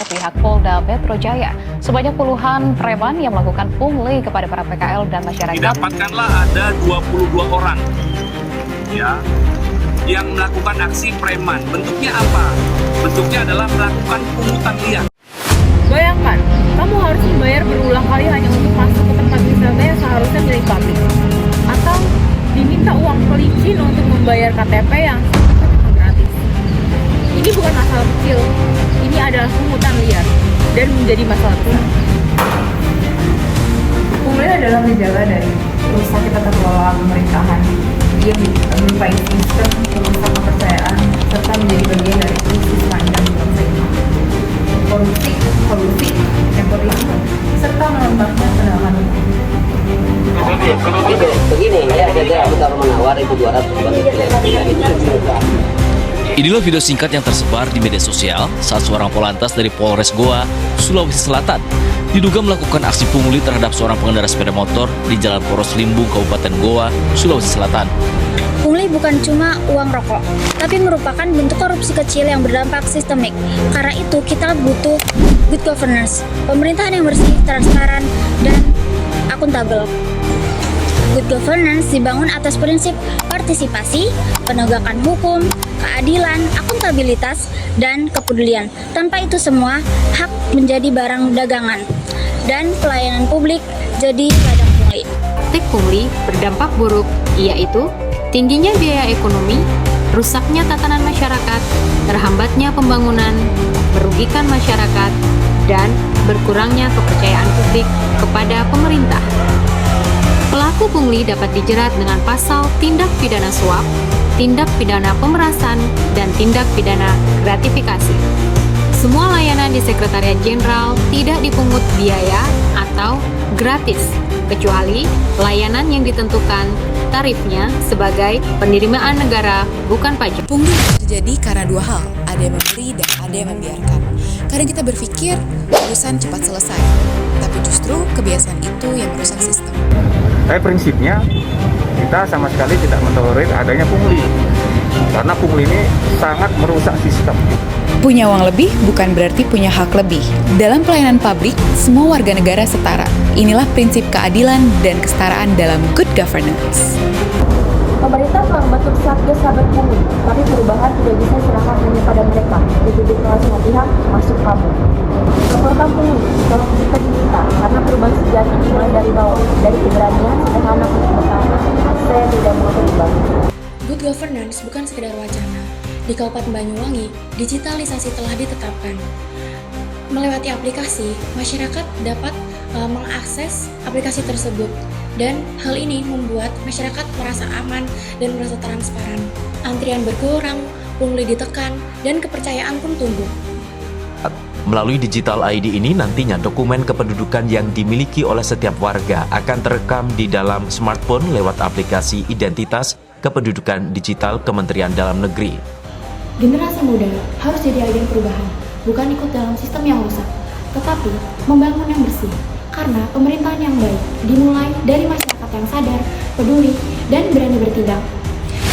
pihak Polda Metro Jaya. Sebanyak puluhan preman yang melakukan pungli kepada para PKL dan masyarakat. Didapatkanlah ada 22 orang ya yang melakukan aksi preman. Bentuknya apa? Bentuknya adalah melakukan pungutan liar. Bayangkan, kamu harus membayar berulang kali hanya untuk masuk ke tempat wisata yang seharusnya milik publik. Atau diminta uang pelicin untuk membayar KTP yang sebenarnya gratis. Ini bukan masalah kecil, ini adalah pungutan liar dan menjadi masalah besar. Pungli adalah gejala dari rusak tata kelola pemerintahan yang menyerupai sistem merusak kepercayaan serta menjadi bagian dari krisis panjang bangsa ini. Korupsi, kolusi, nepotisme, serta melemahnya penegakan hukum. Begini ya, aku taruh menawar 1.200 Inilah video singkat yang tersebar di media sosial saat seorang Polantas dari Polres Goa, Sulawesi Selatan diduga melakukan aksi pungli terhadap seorang pengendara sepeda motor di Jalan Poros Limbung, Kabupaten Goa, Sulawesi Selatan. Pungli bukan cuma uang rokok, tapi merupakan bentuk korupsi kecil yang berdampak sistemik. Karena itu kita butuh good governance, pemerintahan yang bersih, transparan, dan akuntabel. Good governance dibangun atas prinsip partisipasi, penegakan hukum, keadilan, akuntabilitas, dan kepedulian. Tanpa itu semua, hak menjadi barang dagangan, dan pelayanan publik jadi ladang pungli. Praktik pungli berdampak buruk, yaitu tingginya biaya ekonomi, rusaknya tatanan masyarakat, terhambatnya pembangunan, merugikan masyarakat, dan berkurangnya kepercayaan publik kepada pemerintah. Pelaku pungli dapat dijerat dengan pasal tindak pidana suap, tindak pidana pemerasan, dan tindak pidana gratifikasi. Semua layanan di Sekretariat Jenderal tidak dipungut biaya atau gratis, kecuali layanan yang ditentukan tarifnya sebagai penerimaan negara, bukan pajak. Pungli terjadi karena dua hal, ada yang memberi dan ada yang membiarkan. Kadang kita berpikir urusan cepat selesai, tapi justru kebiasaan itu yang merusak sistem. Tapi prinsipnya kita sama sekali tidak mentolerir adanya pungli, karena pungli ini sangat merusak sistem. Punya uang lebih bukan berarti punya hak lebih. Dalam pelayanan publik, semua warga negara setara. Inilah prinsip keadilan dan kesetaraan dalam good governance. Pemerintah telah membentuk Satgas Sahabat Pungli, tapi perubahan tidak bisa serahkan hanya pada mereka. Ditutup oleh semua pihak, masuk kamu. Reforma pungli, tolong kita diminta, karena perubahan sejati dimulai dari bawah, dari keberanian sederhana untuk bertahan. Saya tidak mau berubah. Good governance bukan sekedar wacana. Di Kabupaten Banyuwangi, digitalisasi telah ditetapkan. Melewati aplikasi, masyarakat dapat mengakses aplikasi tersebut. Dan hal ini membuat masyarakat merasa aman dan merasa transparan. Antrian berkurang, pungli ditekan, dan kepercayaan pun tumbuh. Melalui digital ID ini nantinya dokumen kependudukan yang dimiliki oleh setiap warga akan terekam di dalam smartphone lewat aplikasi identitas kependudukan digital Kementerian Dalam Negeri. Generasi muda harus jadi agen perubahan, bukan ikut dalam sistem yang rusak, tetapi membangun yang bersih. Karena pemerintahan yang baik dimulai dari masyarakat yang sadar, peduli, dan berani bertindak.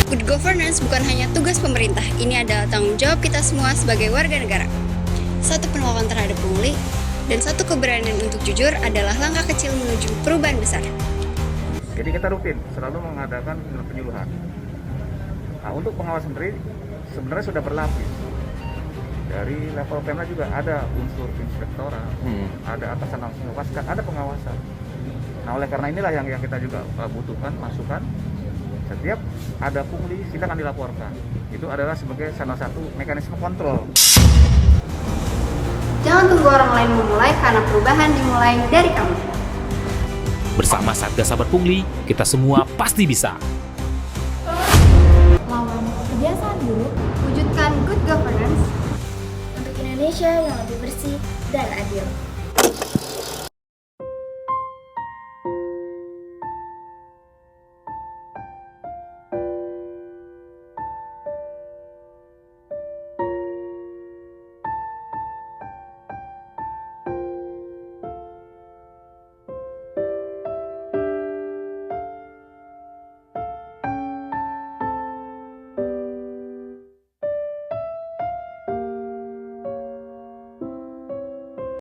Good governance bukan hanya tugas pemerintah, ini adalah tanggung jawab kita semua sebagai warga negara. Satu penolakan terhadap pungli, dan satu keberanian untuk jujur adalah langkah kecil menuju perubahan besar. Jadi kita rutin selalu mengadakan penyuluhan. Nah, untuk pengawasan sendiri sebenarnya sudah berlapis. Dari level Pemda juga ada unsur inspektorat, ada atasan langsung mewaskan, ada pengawasan. Nah, oleh karena inilah yang kita juga butuhkan masukan. Setiap ada pungli silakan dilaporkan. Itu adalah sebagai salah satu mekanisme kontrol. Jangan tunggu orang lain memulai, karena perubahan dimulai dari kamu. Bersama Satgas Sahabat Pungli, kita semua pasti bisa. Lawan kebiasaan buruk, Wujudkan good governance untuk Indonesia yang lebih bersih dan adil.